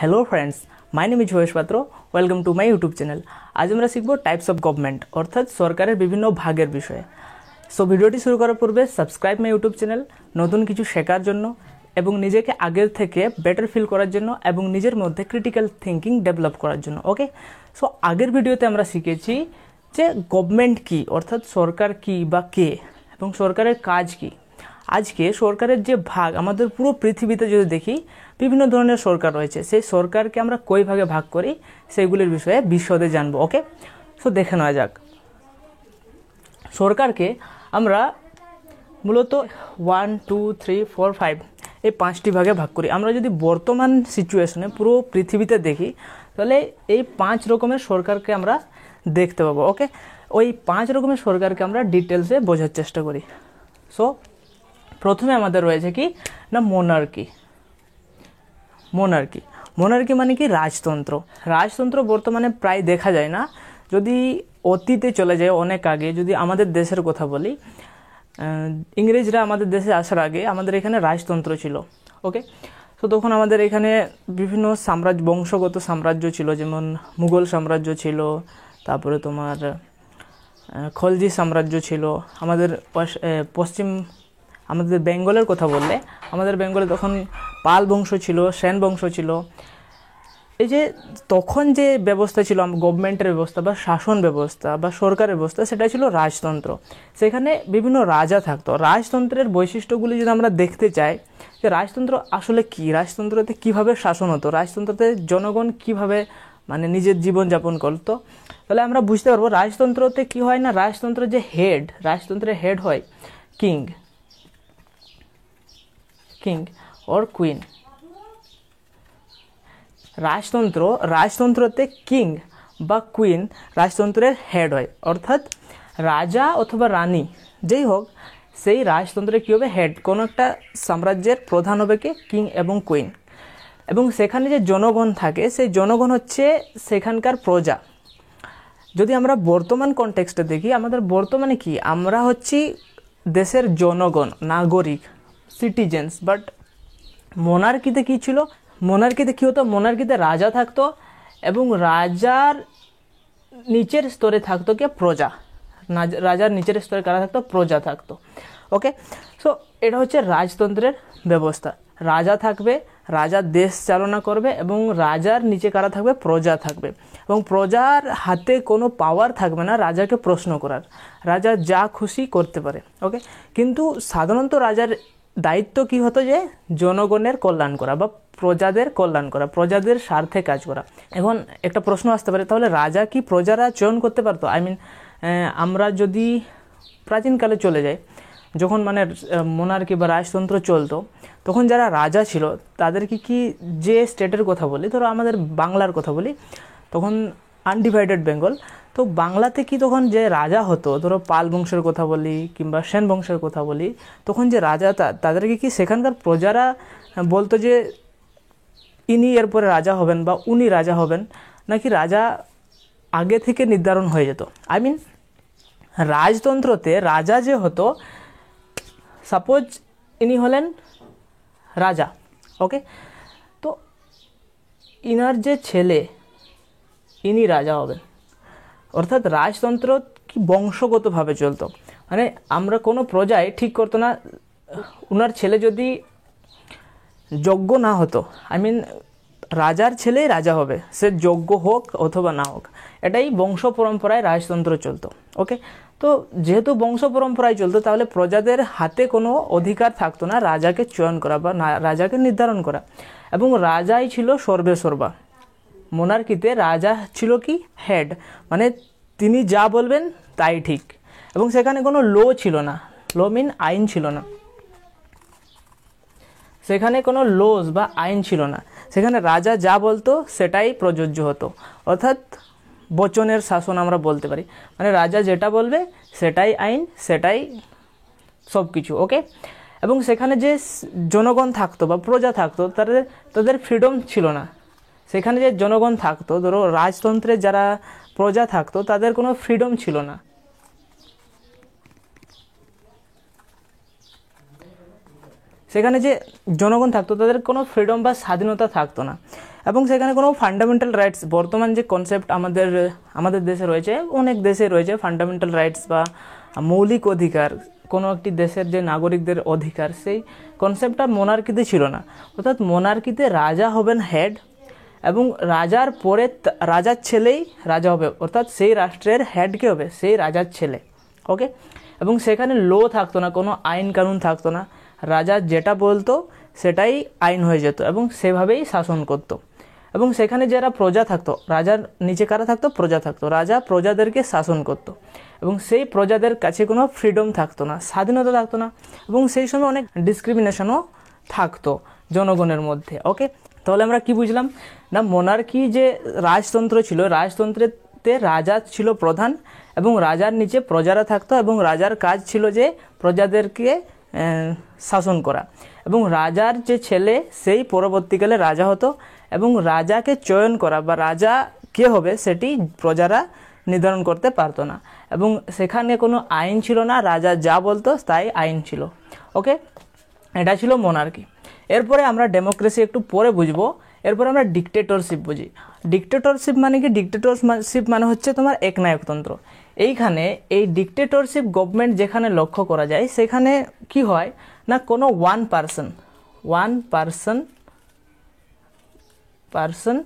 Hello friends, my name is Joyesh Patra. Welcome to my YouTube channel. आज আমরা শিখব types of government অর্থাৎ সরকারের বিভিন্ন ভাগের বিষয়ে। সো ভিডিওটি শুরু করার পূর্বে সাবস্ক্রাইব মাই ইউটিউব চ্যানেল নতুন কিছু শেখার জন্য এবং নিজেকে আগের থেকে বেটার ফিল করার জন্য এবং নিজের মধ্যে ক্রিটিক্যাল থিঙ্কিং ডেভেলপ করার জন্য। ওকে, সো আগের ভিডিওতে আমরা শিখেছি যে গভর্নমেন্ট কি অর্থাৎ সরকার কি বা কে এবং সরকারের কাজ কি। আজকে সরকারের যে ভাগ আমাদের পুরো পৃথিবীতে যদি দেখি বিভিন্ন ধরনের সরকার রয়েছে, সেই সরকারকে আমরা কই ভাগে ভাগ করি সেইগুলির বিষয়ে বিশদে জানবো। ওকে, সো দেখে নেওয়া যাক। সরকারকে আমরা মূলত 1, 2, 3, 4, 5 এই 5টি ভাগে ভাগ করি। আমরা যদি বর্তমান সিচুয়েশনে পুরো পৃথিবীতে দেখি তাহলে এই 5 রকমের সরকারকে আমরা দেখতে পাবো। ওকে, ওই 5 রকমের সরকারকে আমরা ডিটেলসে বোঝার চেষ্টা করি। সো প্রথমে আমাদের রয়েছে কি না মোনার্কি। মোনার্কি মানে কি রাজতন্ত্র। রাজতন্ত্র বর্তমানে প্রায় দেখা যায় না। যদি অতীতে চলে যায় অনেক আগে, যদি আমাদের দেশের কথা বলি, ইংরেজরা আমাদের দেশে আসার আগে আমাদের এখানে রাজতন্ত্র ছিল। ওকে, তো তখন আমাদের এখানে বিভিন্ন সাম্রাজ্য, বংশগত সাম্রাজ্য ছিল, যেমন মুঘল সাম্রাজ্য ছিল, তারপরে তোমার খলজি সাম্রাজ্য ছিল। আমাদের পশ্চিম আমাদের বেঙ্গলের কথা বললে আমাদের বেঙ্গলে তখন পাল বংশ ছিল, সেন বংশ ছিল। এই যে তখন যে ব্যবস্থা ছিল গভর্নমেন্টের ব্যবস্থা বা শাসন ব্যবস্থা বা সরকারের ব্যবস্থা, সেটা ছিল রাজতন্ত্র। সেখানে বিভিন্ন রাজা থাকতো। রাজতন্ত্রের বৈশিষ্ট্যগুলি যদি আমরা দেখতে চাই যে রাজতন্ত্র আসলে কি, রাজতন্ত্রতে কিভাবে শাসন হতো, রাজতন্ত্রতে জনগণ কিভাবে মানে নিজের জীবনযাপন করতো, তাহলে আমরা বুঝতে পারবো রাজতন্ত্রতে কি হয় না, রাজতন্ত্রের যে হেড, রাজতন্ত্রের হেড হয় কিং or কুইন। রাজতন্ত্রতে কিং বা কুইন রাজতন্ত্রের হেড হয়, অর্থাৎ রাজা অথবা রানী যেই হোক, সেই রাজতন্ত্রে কী হবে, হেড। কোনো একটা সাম্রাজ্যের প্রধান হবে কে, কিং এবং কুইন। এবং সেখানে যে জনগণ থাকে, সেই জনগণ হচ্ছে সেখানকার প্রজা। যদি আমরা বর্তমান কনটেক্সটে দেখি, আমাদের বর্তমানে কি, আমরা হচ্ছি দেশের জনগণ, নাগরিক, সিটিজেন্স। বাট মোনার্কিতে কি ছিল, মোনার্কিতে কি হতো, মোনার্কিতে রাজা থাকতো এবং রাজার নিচের স্তরে থাকতো কে, প্রজা। রাজার নিচের স্তরে কারা থাকতো, প্রজা থাকতো। ওকে, সো এটা হচ্ছে রাজতন্ত্রের ব্যবস্থা। রাজা থাকবে, রাজা দেশ চালনা করবে এবং রাজার নিচে কারা থাকবে, প্রজা থাকবে। এবং প্রজার হাতে কোনো পাওয়ার থাকবে না রাজাকে প্রশ্ন করার। রাজা যা খুশি করতে পারে। ওকে, কিন্তু সাধারণত রাজার দায়িত্ব কি হতো, যে জনগণের কল্যাণ করা বা প্রজাদের কল্যাণ করা, প্রজাদের স্বার্থে কাজ করা। এখন একটা প্রশ্ন আসতে পারে, তাহলে রাজা কি প্রজারা চয়ন করতে পারতো? আমরা যদি প্রাচীনকালে চলে যাই, যখন মানে মোনার্কি বা রাজতন্ত্র চলতো, তখন যারা রাজা ছিল তাদেরকে কি, যে স্টেটের কথা বলি, ধরো আমাদের বাংলার কথা বলি, তখন আনডিভাইডেড বেঙ্গল, তো বাংলাতে কি তখন যে রাজা হতো, ধরো পাল বংশের কথা বলি কিংবা সেন বংশের কথা বলি, তখন যে রাজা তাদেরকে কি সেখানকার প্রজারা বলতো যে ইনি এরপরে রাজা হবেন বা উনি রাজা হবেন, নাকি রাজা আগে থেকে নির্ধারণ হয়ে যেত? রাজতন্ত্রতে রাজা যে হতো, সাপোজ ইনি হলেন রাজা। ওকে, তো ইনার যে ছেলে, ইনি রাজা হবেন। অর্থাৎ রাজতন্ত্র কি বংশগতভাবে চলতো। মানে আমরা কোনো প্রজায় ঠিক করতো না, উনার ছেলে যদি যোগ্য না হতো, রাজার ছেলেই রাজা হবে, সে যোগ্য হোক অথবা না হোক। এটাই বংশ পরম্পরায় রাজতন্ত্র চলতো। ওকে, তো যেহেতু বংশ পরম্পরায় চলতো, তাহলে প্রজাদের হাতে কোনো অধিকার থাকতো না রাজাকে চয়ন করা বা রাজাকে নির্ধারণ করা। এবং রাজাই ছিল সর্বেসর্বা। মোনার্কিতে রাজা ছিল কি, হেড, মানে তিনি যা বলবেন তাই ঠিক। এবং সেখানে কোনো ল ছিল না, ল মিন আইন ছিল না, সেখানে কোনো লোজ বা আইন ছিল না। সেখানে রাজা যা বলতো সেটাই প্রযোজ্য হতো, অর্থাৎ বচনের শাসন আমরা বলতে পারি। মানে রাজা যেটা বলবে সেটাই আইন, সেটাই সব কিছু। ওকে, এবং সেখানে যে জনগণ থাকতো বা প্রজা থাকতো, তাদের ফ্রিডম ছিল না। সেখানে যে জনগণ থাকতো, ধরো রাজতন্ত্রে যারা প্রজা থাকতো, তাদের কোনো ফ্রিডম ছিল না। সেখানে যে জনগণ থাকতো তাদের কোনো ফ্রিডম বা স্বাধীনতা থাকতো না। এবং সেখানে কোনো ফান্ডামেন্টাল রাইটস, বর্তমান যে কনসেপ্ট আমাদের দেশে রয়েছে, অনেক দেশে রয়েছে ফান্ডামেন্টাল রাইটস বা মৌলিক অধিকার, কোনো একটি দেশের যে নাগরিকদের অধিকার, সেই কনসেপ্টটা মোনার্কিতে ছিল না। অর্থাৎ মোনার্কিতে রাজা হবেন হেড, এবং রাজার পরে রাজার ছেলেই রাজা হবে, অর্থাৎ সেই রাষ্ট্রের হেড কে হবে, সেই রাজার ছেলে। ওকে, এবং সেখানে ল থাকতো না, কোনো আইন কানুন থাকতো না, রাজা যেটা বলতো সেটাই আইন হয়ে যেত এবং সেভাবেই শাসন করতো। এবং সেখানে যারা প্রজা থাকতো, রাজার নিচে কারা থাকতো, প্রজা থাকতো, রাজা প্রজাদেরকে শাসন করতো এবং সেই প্রজাদের কাছে কোনো ফ্রিডম থাকতো না, স্বাধীনতা থাকতো না, এবং সেই সময় অনেক ডিসক্রিমিনেশনও থাকতো জনগণের মধ্যে। ওকে, তাহলে আমরা কি বুঝলাম না, মোনার্কি যে রাজতন্ত্র ছিল, রাজতন্ত্রেতে রাজা ছিল প্রধান এবং রাজার নিচে প্রজারা থাকতো, এবং রাজার কাজ ছিল যে প্রজাদেরকে শাসন করা, এবং রাজার যে ছেলে সেই পরবর্তীকালে রাজা হতো, এবং রাজাকে চয়ন করা বা রাজা কে হবে সেটি প্রজারা নির্ধারণ করতে পারতো না, এবং সেখানে কোনো আইন ছিল না, রাজা যা বলতো তাই আইন ছিল। ওকে, এটা ছিল মোনার্কি। এরপরে আমরা ডেমোক্রেসি একটু পরে বুঝবো, এরপরে আমরা ডিক্টেটরশিপ বুঝি। ডিক্টেটরশিপ মানে কি? ডিক্টেটরশিপ মানে হচ্ছে তোমার একনায়কতন্ত্র। এইখানে এই ডিক্টেটরশিপ গভর্নমেন্ট যেখানে লক্ষ্য করা যায়, সেখানে কি হয় না, কোনো ওয়ান পার্সন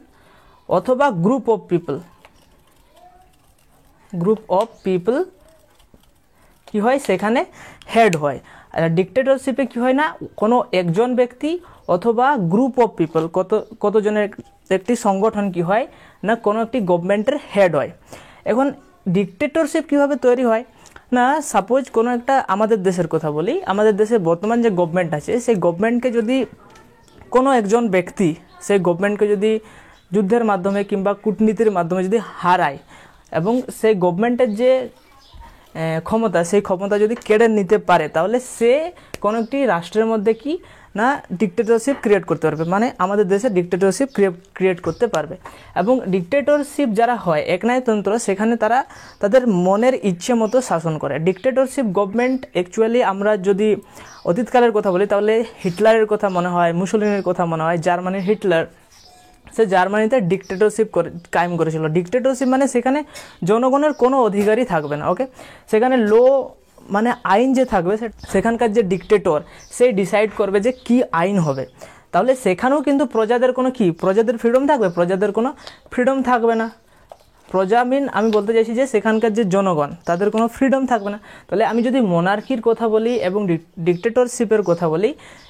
অথবা গ্রুপ অফ পিপল কি হয়, সেখানে হেড হয়। আর ডিক্টেটরশিপে কি হয় না, কোনো একজন ব্যক্তি অথবা গ্রুপ অফ পিপল, কতজনের একটি সংগঠন কি হয় না, কোনো একটি গভর্নমেন্টের হেড হয়। এখন ডিক্টেটরশিপ কিভাবে তৈরি হয় না, সাপোজ কোনো একটা, আমাদের দেশের কথা বলি, আমাদের দেশের বর্তমান যে গভর্নমেন্ট আছে, সেই গভর্নমেন্টকে যদি কোনো একজন ব্যক্তি সেই গভর্নমেন্টকে যদি যুদ্ধের মাধ্যমে কিংবা কূটনীতির মাধ্যমে যদি হারায়, এবং সেই গভর্নমেন্টের যে ক্ষমতা, সেই ক্ষমতা যদি কেড়ে নিতে পারে, তাহলে সে কোনো একটি রাষ্ট্রের মধ্যে কি না ডিক্টেটরশিপ ক্রিয়েট করতে পারবে, মানে আমাদের দেশে ডিক্টেটরশিপ ক্রিয়েট করতে পারবে। এবং ডিক্টেটরশিপ যারা হয়, একনায়কতন্ত্র, সেখানে তারা তাদের মনের ইচ্ছে মতো শাসন করে। ডিক্টেটরশিপ গভর্নমেন্ট অ্যাকচুয়ালি, আমরা যদি অতীতকালের কথা বলি, তাহলে হিটলারের কথা মনে হয়, মুসোলিনির কথা মনে হয়। জার্মানির হিটলার, সে জার্মানিতে ডিক্টেটরশিপ কায়েম করেছিল। ডিক্টেটরশিপ মানে সেখানে জনগণের কোনো অধিকারই থাকবে না। ওকে, সেখানে মানে আইন যে থাকবে, সেখানকার যে ডিক্টেটর, সে ডিসাইড করবে যে কি আইন হবে। তাহলে সেখানেও কিন্তু প্রজাদের ফ্রিডম থাকবে, প্রজাদের কোনো ফ্রিডম থাকবে না। প্রজা আমি বলতে চাইছি যে সেখানকার যে জনগণ, তাদের কোনো ফ্রিডম থাকবে না। তাহলে আমি যদি মোনার্কির কথা বলি এবং ডিক্টেটরশিপের কথা বলি,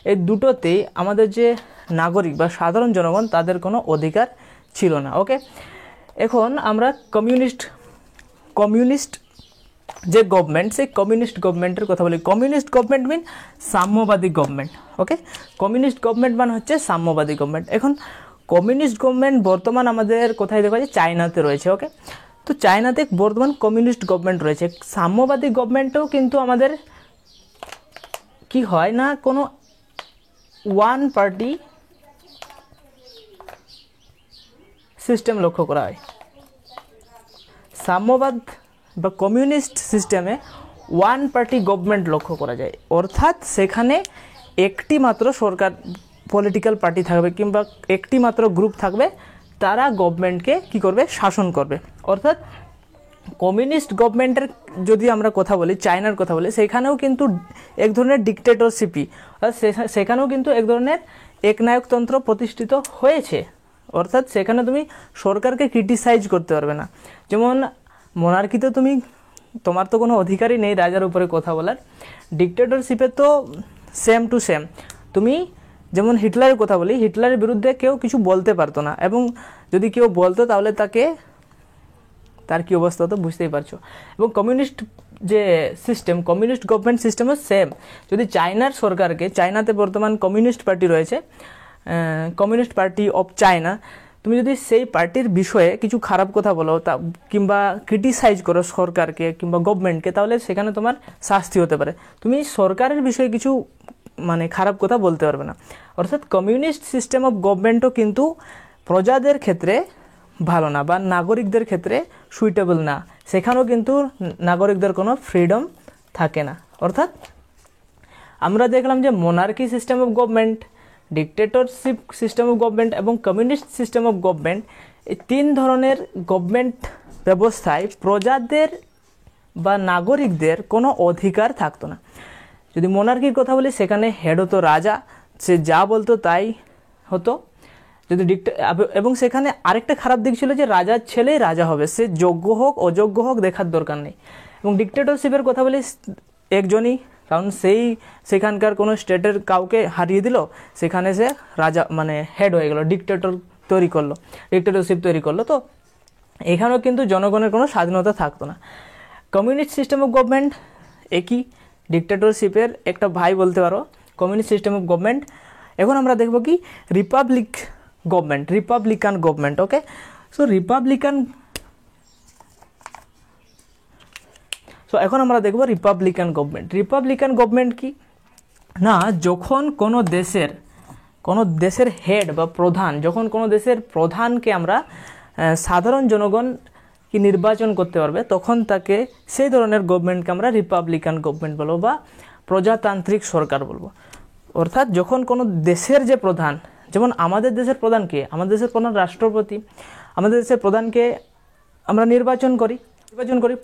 এই দুটোতেই আমাদের যে নাগরিক বা সাধারণ জনগণ, তাদের কোনো অধিকার ছিল না। ওকে, এখন আমরা কমিউনিস্ট যে গভর্নমেন্ট, সেই কমিউনিস্ট গভর্নমেন্টের কথা বলি। কমিউনিস্ট গভর্নমেন্ট মিন সাম্যবাদী গভর্নমেন্ট। ওকে, কমিউনিস্ট গভর্নমেন্ট মানে হচ্ছে সাম্যবাদী গভর্নমেন্ট। এখন কমিউনিস্ট গভর্নমেন্ট বর্তমান আমাদের কোথায় দেখা যায়, চায়নাতে রয়েছে। ওকে, তো চায়নাতে বর্তমান কমিউনিস্ট গভর্নমেন্ট রয়েছে। সাম্যবাদী গভর্নমেন্টও কিন্তু আমাদের কি হয় না, কোনো ওয়ান পার্টি সিস্টেম লক্ষ্য করা হয়। সাম্যবাদ বা কমিউনিস্ট সিস্টেমে ওয়ান পার্টি গভর্নমেন্ট লক্ষ্য করা যায়, অর্থাৎ সেখানে একটি মাত্র সরকার, পলিটিক্যাল পার্টি থাকবে কিংবা একটি মাত্র গ্রুপ থাকবে, তারা গভর্নমেন্টকে কি করবে, শাসন করবে। অর্থাৎ কমিউনিস্ট গভর্নমেন্টের যদি আমরা কথা বলি, চায়নার কথা বলি, সেখানেও কিন্তু এক ধরনের ডিক্টেটরশিপই, সেখানেও কিন্তু এক ধরনের একনায়কতন্ত্র প্রতিষ্ঠিত হয়েছে। অর্থাৎ সেখানে তুমি সরকারকে ক্রিটিসাইজ করতে পারবে না। যেমন মোনার্কিতে তোমার তো কোনো অধিকারই নেই রাজার উপরে কথা বলার। ডিক্টেটরশিপে তো সেম টু সেম। তুমি যেমন হিটলারের কথা বলি, হিটলারের বিরুদ্ধে কেউ কিছু বলতে পারতো না, এবং যদি কেউ বলতো তাহলে তার কি অবস্থা হতো বুঝতেই পারছো। এবং কমিউনিস্ট যে সিস্টেম, কমিউনিস্ট গভর্নমেন্ট সিস্টেমও সেম। যদি চায়নার সরকারকে, চায়নাতে বর্তমান কমিউনিস্ট পার্টি রয়েছে, কমিউনিস্ট পার্টি অফ চায়না, তুমি যদি সেই পার্টির বিষয়ে কিছু খারাপ কথা বলো কিংবা ক্রিটিসাইজ করো সরকারকে কিংবা গভর্নমেন্টকে, তাহলে সেখানে তোমার শাস্তি হতে পারে। তুমি সরকারের বিষয়ে কিছু খারাপ কথা বলতে পারবে না। অর্থাৎ কমিউনিস্ট সিস্টেম অফ গভর্নমেন্টও কিন্তু প্রজাদের ক্ষেত্রে ভালো না বা নাগরিকদের ক্ষেত্রে সুইটেবল না। সেখানেও কিন্তু নাগরিকদের কোনো ফ্রিডম থাকে না। অর্থাৎ আমরা দেখলাম যে monarchy system of government dictatorship system of government এবং কমিউনিস্ট সিস্টেম অফ গভর্নমেন্ট, এই 3 ধরনের গভর্নমেন্ট ব্যবস্থায় প্রজাদের বা নাগরিকদের কোনো অধিকার থাকতো না। যদি মোনার্কির কথা বলি, সেখানে হেড হতো রাজা, সে যা বলতো তাই হতো। যদি এবং সেখানে আরেকটা খারাপ দিক ছিল যে রাজার ছেলেই রাজা হবে, সে যোগ্য হোক অযোগ্য হোক দেখার দরকার নেই। এবং ডিক্টেটরশিপের কথা বলি, একজনই, কারণ সেখানকার কোনো স্টেটের কাউকে হারিয়ে দিল, সেখানে সে রাজা মানে হেড হয়ে গেল, ডিক্টেটরশিপ তৈরি করলো। তো এখানেও কিন্তু জনগণের কোনো স্বাধীনতা থাকতো না। কমিউনিস্ট সিস্টেম অফ গভর্নমেন্ট একই ডিক্টেটরশিপের একটা ভাই বলতে পারো, কমিউনিস্ট সিস্টেম অফ গভর্নমেন্ট। এখন আমরা দেখব কি রিপাবলিকান গভর্নমেন্ট। ওকে, সো এখন আমরা দেখব রিপাবলিকান গভর্নমেন্ট কি না, যখন কোনো দেশের হেড বা প্রধান, যখন কোনো দেশের প্রধানকে আমরা সাধারণ জনগণ কি নির্বাচন করতে পারবে, তখন তাকে সেই ধরনের গভর্নমেন্টকে আমরা রিপাবলিকান গভর্নমেন্ট বলবো বা প্রজাতান্ত্রিক সরকার বলবো। অর্থাৎ যখন কোনো দেশের যে প্রধান, যেমন আমাদের দেশের প্রধানকে, আমাদের দেশের প্রধান রাষ্ট্রপতি, আমাদের দেশের প্রধানকে আমরা নির্বাচন করি,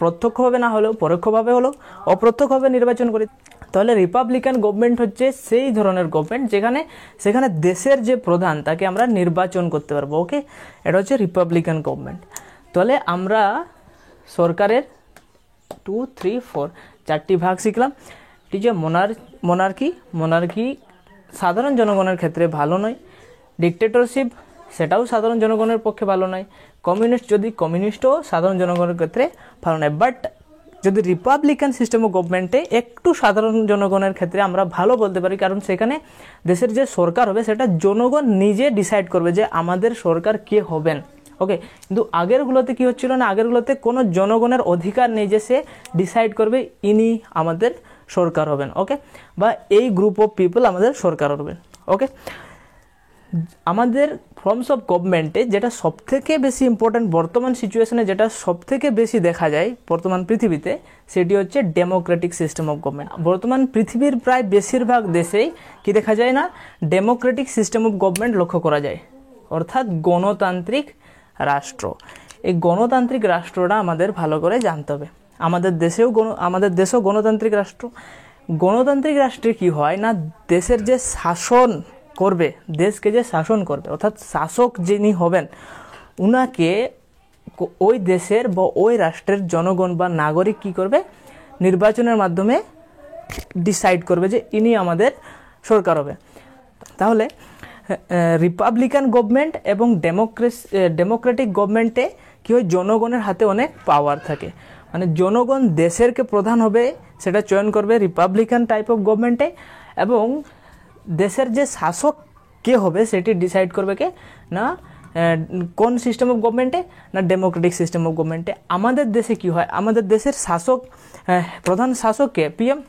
প্রত্যক্ষভাবে না হলেও পরোক্ষভাবে হলেও অপ্রত্যক্ষভাবে নির্বাচন করি। তাহলে রিপাবলিকান গভর্নমেন্ট হচ্ছে সেই ধরনের গভর্নমেন্ট সেখানে দেশের যে প্রধান তাকে আমরা নির্বাচন করতে পারবো। ওকে, এটা হচ্ছে রিপাবলিকান গভর্নমেন্ট। তাহলে আমরা সরকারের 2, 3, 4 4টি ভাগ শিখলাম। ঠিক আছে, মোনার্কি সাধারণ জনগণের ক্ষেত্রে ভালো নয়, ডিক্টেটরশিপ সেটাও সাধারণ জনগণের পক্ষে ভালো নয়, কমিউনিস্টও সাধারণ জনগণের ক্ষেত্রে ভালো নয়। বাট যদি রিপাবলিকান সিস্টেম অফ গভর্নমেন্টে একটু সাধারণ জনগণের ক্ষেত্রে আমরা ভালো বলতে পারি, কারণ সেখানে দেশের যে সরকার হবে সেটা জনগণ নিজে ডিসাইড করবে যে আমাদের সরকার কে হবেন। ওকে, কিন্তু আগেরগুলোতে কি হচ্ছিল না, আগেরগুলোতে কোনো জনগণের অধিকার নেই যে সে ডিসাইড করবে ইনি আমাদের সরকার হবেন। ওকে, বা এই গ্রুপ অফ পিপল আমাদের সরকার হবেন। ওকে, আমাদের ফর্মস অফ গভর্নমেন্টে যেটা সবথেকে বেশি ইম্পর্ট্যান্ট বর্তমান সিচুয়েশনে, যেটা সবথেকে বেশি দেখা যায় বর্তমান পৃথিবীতে, সেটি হচ্ছে ডেমোক্রেটিক সিস্টেম অফ গভর্নমেন্ট। বর্তমান পৃথিবীর প্রায় বেশিরভাগ দেশেই কি দেখা যায় না, ডেমোক্রেটিক সিস্টেম অফ গভর্নমেন্ট লক্ষ্য করা যায়, অর্থাৎ গণতান্ত্রিক রাষ্ট্র। এই গণতান্ত্রিক রাষ্ট্রটা আমাদের ভালো করে জানতে হবে। আমাদের দেশেও গণতান্ত্রিক রাষ্ট্র। গণতান্ত্রিক রাষ্ট্রে কি হয় না, দেশের যে দেশকে যে শাসন করবে, অর্থাৎ শাসক যিনি হবেন, উনাকে ওই দেশের বা ওই রাষ্ট্রের জনগণ বা নাগরিক কি করবে, নির্বাচনের মাধ্যমে ডিসাইড করবে যে ইনি আমাদের সরকার হবে। তাহলে রিপাবলিকান গভর্নমেন্ট এবং ডেমোক্রেটিক গভর্নমেন্টে কি হয়, জনগণের হাতে অনেক পাওয়ার থাকে, মানে জনগণ দেশেরকে প্রধান হবে সেটা চয়ন করবে রিপাবলিকান টাইপ অফ গভর্নমেন্টে, এবং দেশের যে শাসক কে হবে সেটি ডিসাইড করবে কে না কোন সিস্টেম অফ গভর্নমেন্টে না ডেমোক্রেটিক সিস্টেম অফ গভর্নমেন্টে। আমাদের দেশে কি হয়, আমাদের দেশের প্রধান শাসককে পিএম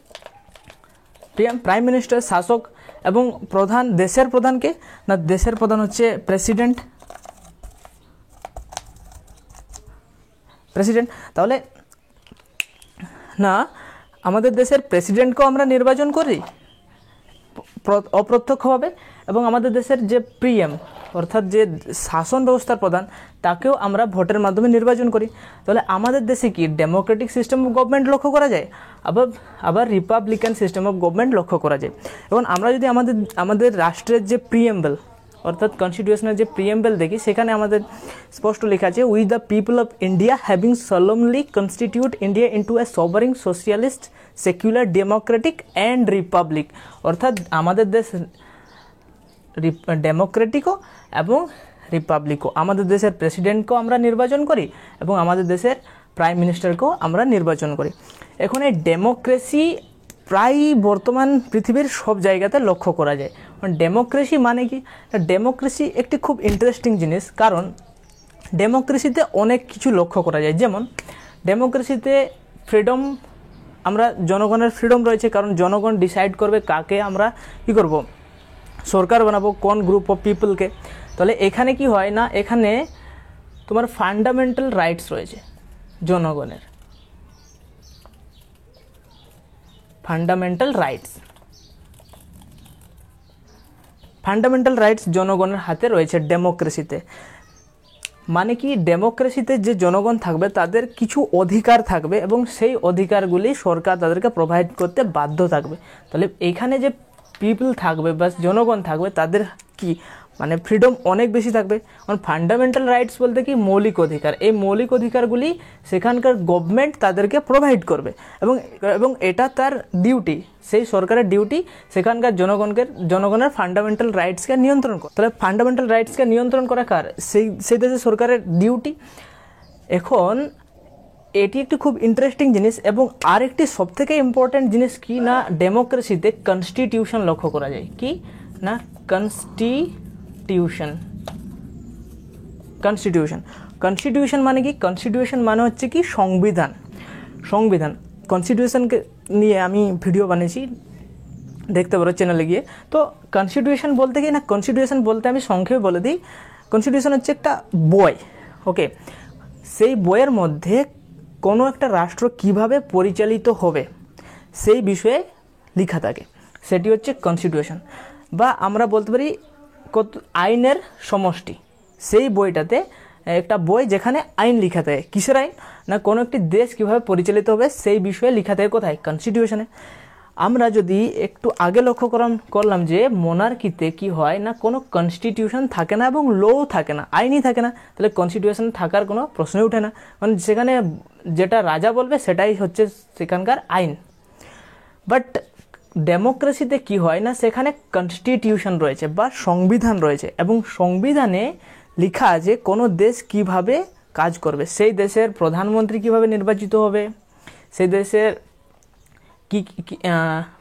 প্রাইম মিনিস্টার শাসক, এবং দেশের প্রধানকে না, দেশের প্রধান হচ্ছে প্রেসিডেন্ট। তাহলে না, আমাদের দেশের প্রেসিডেন্টকেও আমরা নির্বাচন করি অপ্রত্যক্ষভাবে, এবং আমাদের দেশের যে পিএম অর্থাৎ যে শাসন ব্যবস্থার প্রধান তাকেও আমরা ভোটের মাধ্যমে নির্বাচন করি। তাহলে আমাদের দেশে কি ডেমোক্রেটিক সিস্টেম অফ গভর্নমেন্ট লক্ষ্য করা যায়, আবার রিপাবলিকান সিস্টেম অফ গভর্নমেন্ট লক্ষ্য করা যায়। এবং আমরা যদি আমাদের রাষ্ট্রের যে প্রিএম্বল অর্থাৎ কনস্টিটিউশনের যে প্রিএম্বল দেখি, সেখানে আমাদের স্পষ্ট লেখা আছে, we the people of India having solemnly constitute India into a sovereign socialist secular democratic and republic. অর্থাৎ আমাদের দেশ ডেমোক্রেটিকও এবং রিপাবলিকও। আমাদের দেশের প্রেসিডেন্টকেও আমরা নির্বাচন করি এবং আমাদের দেশের প্রাইম মিনিস্টারকেও আমরা নির্বাচন করি। এখন এই ডেমোক্রেসি প্রায় বর্তমান পৃথিবীর সব জায়গাতে লক্ষ্য করা যায়। ডেমোক্রেসি মানে কি, ডেমোক্রেসি একটি খুব ইন্টারেস্টিং জিনিস, কারণ ডেমোক্রেসিতে অনেক কিছু লক্ষ্য করা যায়। যেমন ডেমোক্রেসিতে ফ্রিডম, আমরা জনগণের ফ্রিডম রয়েছে, কারণ জনগণ ডিসাইড করবে কাকে আমরা কী করব, সরকার বানাবো, কোন গ্রুপ অফ পিপলকে। তাহলে এখানে কি হয় না, এখানে তোমার ফান্ডামেন্টাল রাইটস রয়েছে জনগণের, ফান্ডামেন্টাল রাইটস। ফান্ডামেন্টাল রাইটস জনগণের হাতে রয়েছে ডেমোক্রেসিতে। মানে কি, ডেমোক্রেসিতে যে জনগণ থাকবে তাদের কিছু অধিকার থাকবে এবং সেই অধিকারগুলি সরকার তাদেরকে প্রোভাইড করতে বাধ্য থাকবে। তাহলে এইখানে যে পিপল থাকবে বা জনগণ থাকবে তাদের কি মানে ফ্রিডম অনেক বেশি থাকবে। কারণ ফান্ডামেন্টাল রাইটস বলতে কি মৌলিক অধিকার, এই মৌলিক অধিকারগুলি সেখানকার গভর্নমেন্ট তাদেরকে প্রোভাইড করবে এবং এটা তার ডিউটি, সেই সরকারের ডিউটি সেখানকার জনগণের ফান্ডামেন্টাল রাইটসকে নিয়ন্ত্রণ করা। তাহলে ফান্ডামেন্টাল রাইটসকে নিয়ন্ত্রণ করা কার? সেই দেশের সরকারের ডিউটি। এখন এটি একটি খুব ইন্টারেস্টিং জিনিস। এবং আরেকটি সবথেকে ইম্পর্ট্যান্ট জিনিস কি না, ডেমোক্রেসিতে কনস্টিটিউশন লক্ষ্য করা যায়। কি না, কনস্টিটিউশন মানে কি? কনস্টিটিউশন মানে হচ্ছে কি সংবিধান। কনস্টিটিউশনকে নিয়ে আমি ভিডিও বানিয়েছি, দেখতে পারো চ্যানেলে গিয়ে। তো কনস্টিটিউশন বলতে কি না, কনস্টিটিউশন বলতে আমি সংক্ষেপে বলে দিই, কনস্টিটিউশন হচ্ছে একটা বই। ওকে, সেই বইয়ের মধ্যে কোনো একটা রাষ্ট্র কিভাবে পরিচালিত হবে সেই বিষয়ে লেখা থাকে, সেটি হচ্ছে কনস্টিটিউশন। বা আমরা বলতে পারি আইনের সমষ্টি। সেই বইটাতে একটা বই যেখানে আইন লেখা থাকে। কিসের আইন? না কোনো একটি দেশ কিভাবে পরিচালিত হবে সেই বিষয়ে লেখা থাকে কোথায়? কনস্টিটিউশনে। আমরা যদি একটু আগে লক্ষ্য করলাম যে মোনার্কিতে কি হয় না, কোনো কনস্টিটিউশন থাকে না এবং ল থাকে না, আইনই থাকে না। তাহলে কনস্টিটিউশন থাকার কোনো প্রশ্নই ওঠে না, কারণ সেখানে যেটা রাজা বলবে সেটাই হচ্ছে সেখানকার আইন। বাট ডেমোক্রেসিতে কি হয় না, সেখানে কনস্টিটিউশন রয়েছে বা সংবিধান রয়েছে এবং সংবিধানে লেখা আছে কোনো দেশ কিভাবে কাজ করবে, সেই দেশের প্রধানমন্ত্রী কিভাবে নির্বাচিত হবে, সেই দেশের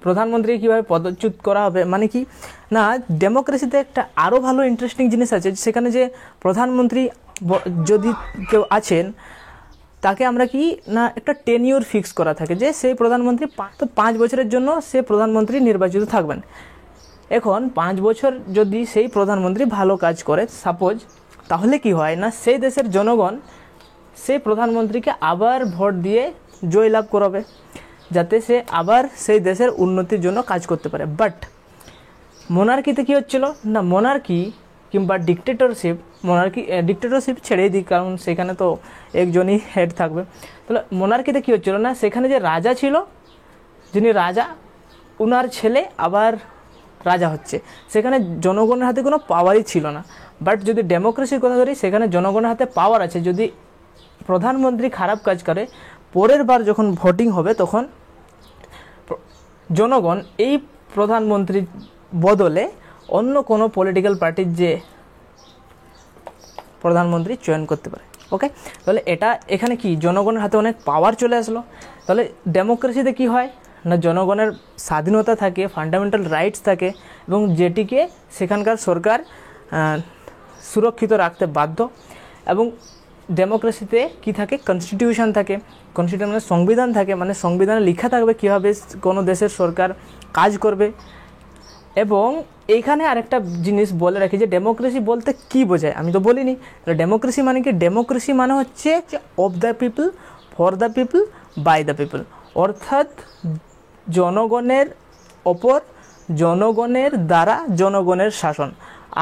প্রধানমন্ত্রী কিভাবে পদচ্যুত করা হবে। মানে কি না, ডেমোক্রেসিতে একটা আরও ভালো ইন্টারেস্টিং জিনিস আছে, সেখানে যে প্রধানমন্ত্রী যদি কেউ আছেন তাকে আমরা কি না একটা টেনিউর ফিক্স করা থাকে, যে সেই প্রধানমন্ত্রী 5 বছরের জন্য সে প্রধানমন্ত্রী নির্বাচিত থাকবেন। এখন 5 বছর যদি সেই প্রধানমন্ত্রী ভালো কাজ করে সাপোজ, তাহলে কি হয় না, সেই দেশের জনগণ সেই প্রধানমন্ত্রীকে আবার ভোট দিয়ে জয়লাভ করাবে, যাতে সে আবার সেই দেশের উন্নতির জন্য কাজ করতে পারে। বাট মোনার্কিতে কী হচ্ছিল না, মোনার্কি কিংবা ডিক্টেটরশিপ ছেড়েই দিই, কারণ সেখানে তো একজনই হেড থাকবে। তাহলে মোনার্কিতে কী হচ্ছিল না, সেখানে যে রাজা ছিল, যিনি রাজা, উনার ছেলে আবার রাজা হচ্ছে, সেখানে জনগণের হাতে কোনো পাওয়ারই ছিল না। বাট যদি ডেমোক্রেসির কথা ধরি, সেখানে জনগণের হাতে পাওয়ার আছে। যদি প্রধানমন্ত্রী খারাপ কাজ করে, পরের বার যখন ভোটিং হবে তখন জনগণ এই প্রধানমন্ত্রীর বদলে অন্য কোনো পলিটিক্যাল পার্টির যে প্রধানমন্ত্রী চয়ন করতে পারে। ওকে, তাহলে এখানে কি জনগণের হাতে অনেক পাওয়ার চলে আসলো। তাহলে ডেমোক্রেসিতে কি হয় না, জনগণের স্বাধীনতা থাকে, ফান্ডামেন্টাল রাইটস থাকে এবং যেটিকে সেখানকার সরকার সুরক্ষিত রাখতে বাধ্য। এবং ডেমোক্রেসিতে কি থাকে, কনস্টিটিউশন থাকে, কনস্টিটিউশনের সংবিধান থাকে, মানে সংবিধানে লেখা থাকবে কীভাবে কোনো দেশের সরকার কাজ করবে। এবং এইখানে আরেকটা জিনিস বলে রাখি যে ডেমোক্রেসি বলতে কি বোঝায়, আমি তো বলিনি। ডেমোক্রেসি মানে কি, ডেমোক্রেসি মানে হচ্ছে of the people, for the people, by the people. অর্থাৎ জনগণের ওপর, জনগণের দ্বারা জনগণের শাসন।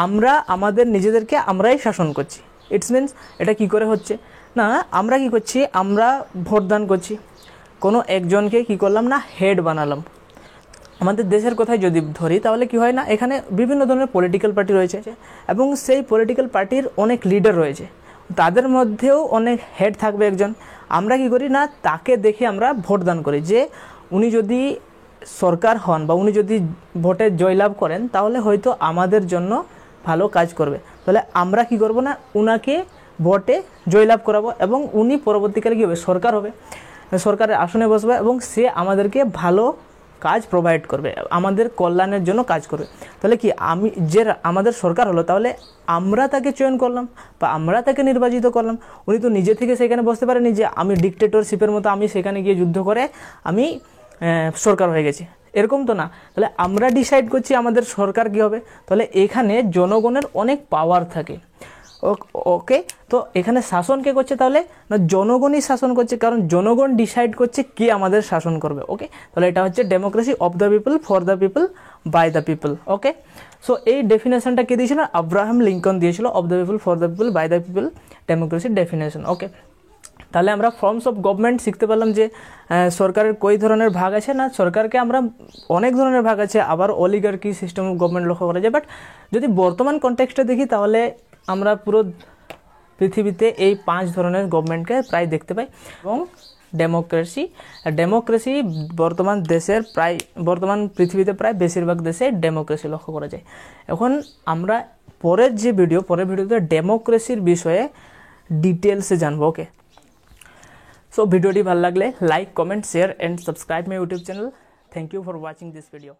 আমরা আমাদের নিজেদেরকে আমরাই শাসন করছি। ইটস মিনস এটা কি করে হচ্ছে না, আমরা কি করছি, আমরা ভোটদান করছি, কোনো একজনকে কি করলাম না, হেড বানালাম। আমাদের দেশের কথায় যদি ধরি তাহলে কি হয় না, এখানে বিভিন্ন ধরনের পলিটিক্যাল পার্টি রয়েছে এবং সেই পলিটিক্যাল পার্টির অনেক লিডার রয়েছে, তাদের মধ্যেও অনেক হেড থাকবে একজন। আমরা কি করি না, তাকে দেখে আমরা ভোট দান করি যে উনি যদি সরকার হন বা উনি যদি ভোটে জয়লাভ করেন তাহলে হয়তো আমাদের জন্য ভালো কাজ করবে। তাহলে আমরা কি করব না, উনাকে ভোটে জয়লাভ করাবো এবং উনি পরবর্তীকালে কী হবে, সরকার হবে, সরকারের আসনে বসবে এবং সে আমাদেরকে ভালো কাজ প্রোভাইড করবে, আমাদের কল্যাণের জন্য কাজ করবে। তাহলে কি আমাদের সরকার হলো, তাহলে আমরা তাকে চয়ন করলাম বা আমরা তাকে নির্বাচিত করলাম। উনি তো নিজে থেকে সেখানে বসতে পারেনি যে আমি ডিক্টেটরশিপের মতো আমি সেখানে গিয়ে যুদ্ধ করে আমি সরকার হয়ে গেছি, এরকম তো না। তাহলে আমরা ডিসাইড করছি আমাদের সরকার কী হবে। তাহলে এখানে জনগণের অনেক পাওয়ার থাকে। ওকে, তো এখানে শাসন কে করছে তাহলে না জনগণই শাসন করছে, কারণ জনগণ ডিসাইড করছে কে আমাদের শাসন করবে। ওকে, তাহলে এটা হচ্ছে democracy of the people, for the people, by the people. Okay, so এই ডেফিনেশনটা কে দিয়েছিল? আব্রাহাম লিঙ্কন দিয়েছিল, of the people, for the people, by the people, ডেমোক্রেসির ডেফিনেশন। ওকে, তাহলে আমরা ফর্মস অফ গভর্নমেন্ট শিখতে পারলাম যে সরকারের কই ধরনের ভাগ আছে না, সরকারকে আমরা অনেক ধরনের ভাগ আছে, আবার অলিগার্কি সিস্টেম অফ গভর্নমেন্ট লক্ষ্য করা যায়। বাট যদি বর্তমান কনটেক্সটে দেখি তাহলে আমরা পুরো পৃথিবীতে এই 5 ধরনের গভর্নমেন্টকে প্রায় দেখতে পাই। এবং ডেমোক্রেসি বর্তমান পৃথিবীতে প্রায় বেশিরভাগ দেশে ডেমোক্রেসি লক্ষ্য করা যায়। এখন আমরা পরের ভিডিওতে ডেমোক্রেসির বিষয়ে ডিটেলসে জানবো। ওকে, সো ভিডিওটি ভালো লাগলে like, comment, share and subscribe my YouTube channel. Thank you for watching this video.